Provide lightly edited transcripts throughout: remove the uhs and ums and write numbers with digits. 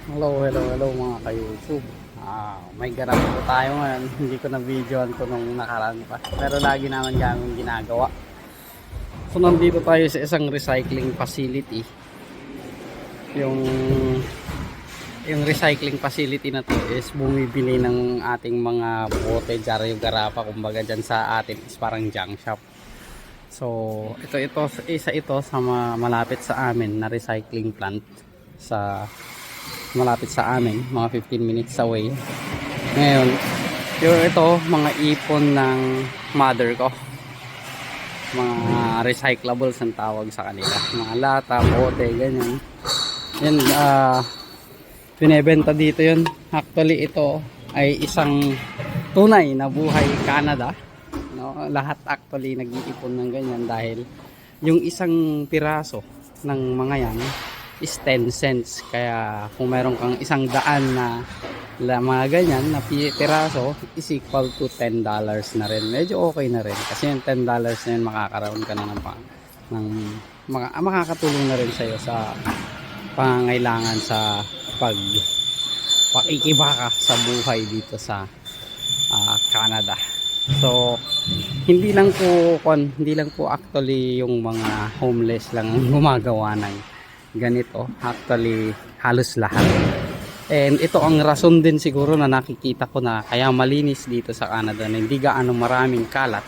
Hello mga ka-YouTube. May garap po tayo ngayon. Hindi ko na videoan to nung nakaraan pa. Pero lagi naman gaming ginagawa. So nandito tayo sa isang recycling facility. Yung yung recycling facility na to is bumibili ng ating mga bote, jaryo, garapa, kumbaga dyan sa atin is parang junk shop. So isa ito sa malapit sa amin na recycling plant sa malapit sa amin, mga 15 minutes away. Ngayon, ito mga ipon ng mother ko, mga recyclables ang tawag sa kanila, mga lata, bote, ganyan. Yan, binebenta dito yun. Actually ito ay isang tunay na buhay Canada, no? Lahat actually nag-iipon ng ganyan dahil yung isang piraso ng mga yan is 10 cents. Kaya kung meron kang 100 na mga ganyan na piraso is equal to $10 na rin. Medyo okay na rin kasi yung $10 na yun makakaroon ka na ng makakatulong na rin sa'yo sa pangangailangan sa pakikibaka sa buhay dito sa Canada. So hindi lang po actually yung mga homeless lang ang gumagawa ng ganito, actually halos lahat. And ito ang rason din siguro na nakikita ko na kaya malinis dito sa Canada na hindi gaano maraming kalat,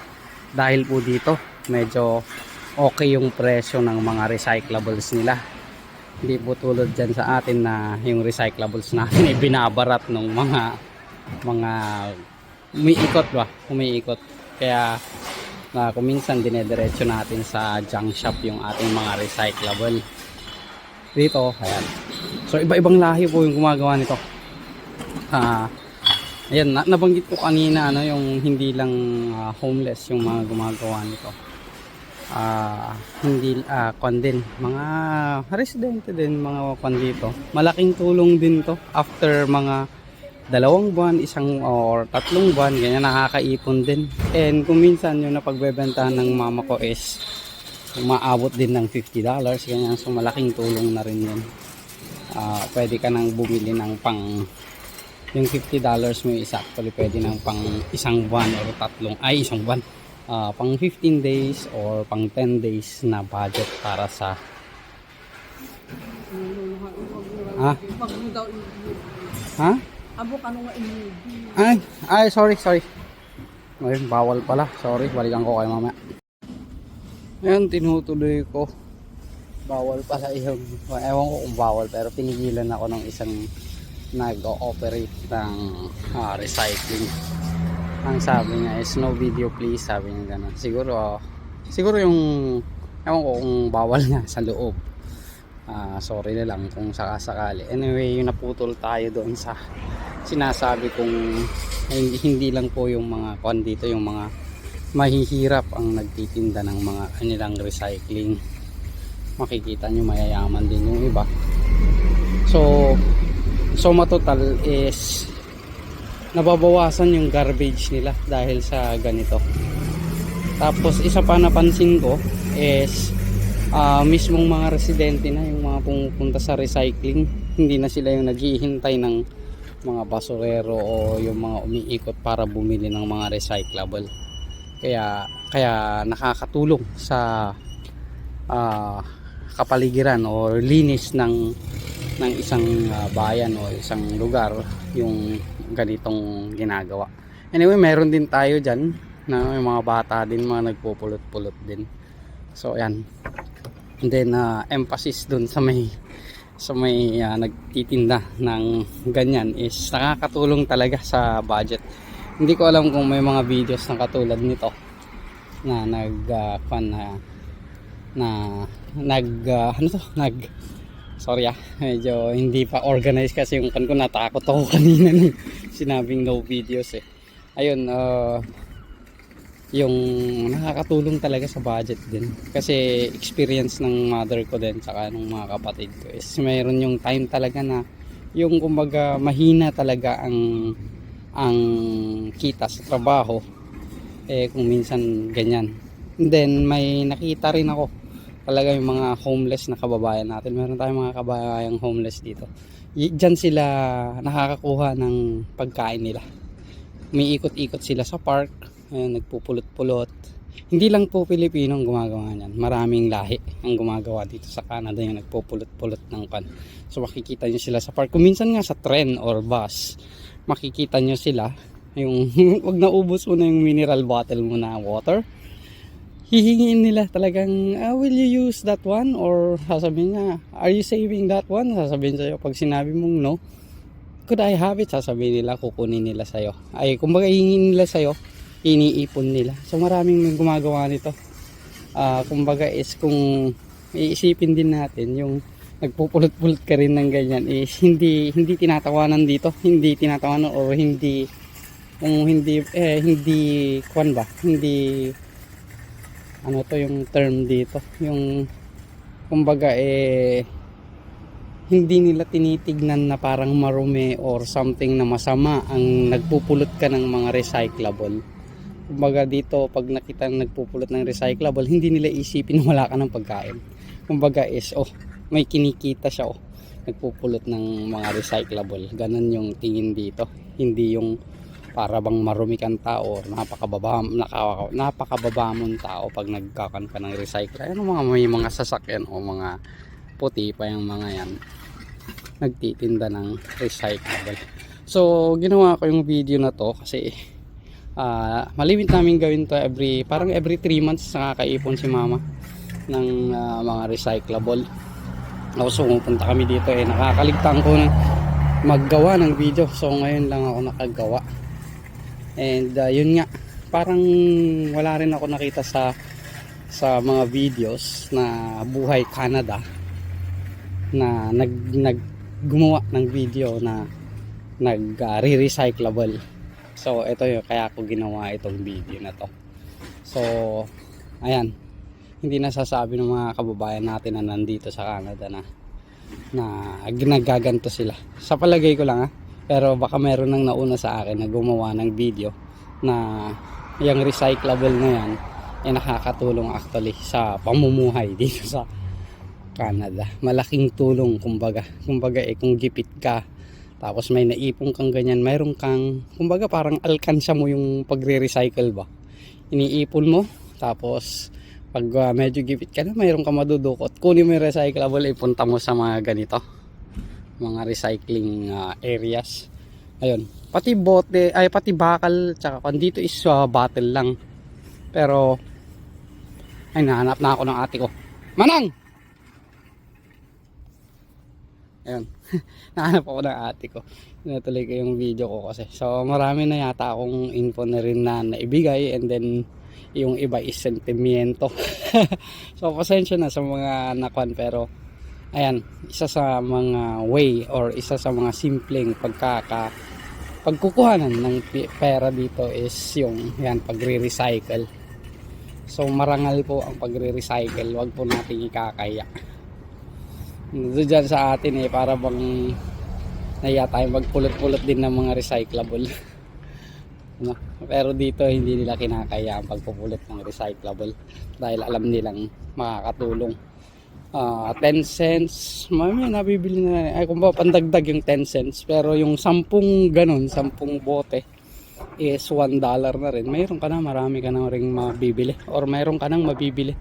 dahil po dito medyo okay yung presyo ng mga recyclables nila. Hindi po tulad dyan sa atin na yung recyclables natin ay binabarat ng mga umiikot. Kaya kung minsan dinediretso natin sa junk shop yung ating mga recyclable dito. Ayan, so iba-ibang lahi po yung gumagawa nito. Ayan, nabanggit ko kanina yung hindi lang homeless yung mga gumagawa nito. Hindi kwan din, mga residente din, mga kwan dito. Malaking tulong din to after mga 2 buwan, 1 or 3 buwan, ganyan nakakaipon din. And kung minsan yung napagbebentahan ng mama ko is umaabot din ng $50, ganyan. So malaking tulong na rin yun. Pwede ka nang bumili ng yung $50 mo isa, actually pwede nang pang 1 buwan or 1 buwan, pang 15 days or pang 10 days na budget para sa sorry bawal pala, sorry, balikan ko kayo mamaya. Ayan, tinutuloy ko. Bawal pala yung, ewan ko kung bawal, pero pinigilan ako ng isang nag-ooperate ng recycling. Ang sabi niya is no video please, sabi niya gano'n. Siguro yung, ewan ko kung bawal nga sa loob. Sorry na lang kung sakasakali. Anyway, yung naputol tayo doon sa sinasabi kong hindi lang po yung mga kwan dito, yung mga mahihirap ang nagtitinda ng mga kanilang recycling. Makikita nyo mayayaman din yung iba. So matotal is nababawasan yung garbage nila dahil sa ganito. Tapos isa pa napansin ko is mismong mga residente na yung mga pumupunta sa recycling, hindi na sila yung naghihintay ng mga basurero o yung mga umiikot para bumili ng mga recyclable. Kaya nakakatulong sa kapaligiran o linis ng isang bayan o isang lugar yung ganitong ginagawa. Anyway, meron din tayo dyan na may mga bata din, mga nagpupulot-pulot din. So ayan, and then emphasis dun sa may nagtitinda ng ganyan is nakakatulong talaga sa budget. Hindi ko alam kung may mga videos na katulad nito na medyo hindi pa organized kasi yung kan ko, natakot ako kanina nung sinabing no videos ayun. Yung nakakatulong talaga sa budget din kasi experience ng mother ko din saka ng mga kapatid ko is mayroon yung time talaga na yung kumbaga mahina talaga ang kita sa trabaho, kung minsan ganyan. And then may nakita rin ako talaga yung mga homeless na kababayan natin. Meron tayong mga kabayang homeless dito. Diyan sila nakakakuha ng pagkain nila. Umiikot-ikot sila sa park, ayun, nagpupulot-pulot. Hindi lang po Pilipino ang gumagawa niyan. Maraming lahi ang gumagawa dito sa Canada, yung nagpupulot-pulot ng pan. So makikita nyo sila sa park. Kung minsan nga sa tren or bus, makikita nyo sila. Yung wag naubos mo na yung mineral bottle mo na water, hihingin nila talagang, will you use that one? Or sasabihin niya, are you saving that one? Sasabihin sa'yo, pag sinabi mong no, could I have it? Sasabihin nila, kukunin nila sa'yo. Ay, kumbaga hihingin nila sa'yo, iniipon nila. So maraming gumagawa nito. Kumbaga is kung iisipin din natin, yung nagpupulot-pulot ka rin ng ganyan, is hindi tinatawanan dito. Hindi tinatawanan or hindi, kung hindi, kwan ba? Hindi, ano to yung term dito, yung kumbaga hindi nila tinitignan na parang marumi or something na masama ang nagpupulot ka ng mga recyclable. Kumbaga dito pag nakita nagpupulot ng recyclable, hindi nila isipin wala ka ng pagkain. Kumbaga is may kinikita siya, nagpupulot ng mga recyclable. Ganun yung tingin dito, hindi yung para bang marumi kang tao or napakababa mong tao pag nagkakan ka ng recycle. Ano may mga sasakyan o mga puti pa yung mga yan nagtitinda ng recyclable. So ginawa ko yung video na to kasi malimit namin gawin to parang every 3 months nakakaipon si mama ng mga recyclable. So pumunta kami dito, nakakaligtaan ko ng maggawa ng video. So ngayon lang ako nakagawa. And yun nga, parang wala rin ako nakita sa mga videos na buhay Canada na gumawa ng video na re-recyclable. So ito yung kaya ako ginawa itong video na to. So ayan, hindi nasasabi ng mga kababayan natin na nandito sa Canada na nagaganto sila. Sa palagay ko lang pero baka meron nang nauna sa akin na gumawa ng video na yung recyclable na yan nakakatulong actually sa pamumuhay dito sa Canada. Malaking tulong kumbaga kung gipit ka tapos may naipong kang ganyan, mayroon kang kumbaga parang alkansya mo yung pagre-recycle ba. Iniipon mo tapos pag medyo gipit ka na, mayroon ka madudukot. Kunin mo yung recyclable, ipunta mo sa mga ganito, mga recycling areas. Ayun, pati bote, pati bakal, tsaka dito is bottle lang. Pero ay, nahanap na ako ng ate ko. Manang! Ayun, nahanap ako ng ate ko. Natuloy ko yung video ko kasi. So marami na yata akong info na rin na naibigay, and then yung iba is sentimiento. So pasensya na sa mga nakwan, pero ayan, isa sa mga way or isa sa mga simpleng pagkukuhanan ng pera dito is yung yan, pagre-recycle. So marangal po ang pagre-recycle, wag po natin ikakaya. Diyan sa atin para bang naiya tayo magpulot-pulot din ng mga recyclable. No? Pero dito hindi nila kinakaya ang pagpupulot ng recyclable dahil alam nilang makakatulong. 10 cents may nabibili na, kung ba pandagdag yung 10 cents, pero yung 10 ganun, 10 bote is $1 na rin. Mayroon ka na, marami ka na ring mabibili or mayroon ka nang mabibili.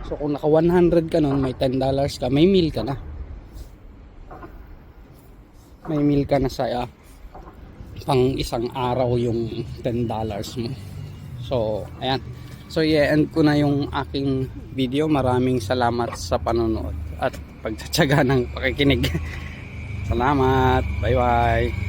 So kung naka 100 ka nun, may $10 ka, may meal ka na. May meal ka na sa pang isang araw yung $10 mo. So ayan. So i-end ko na yung aking video. Maraming salamat sa panonood at pagtsatsaga ng pakikinig. Salamat. Bye bye.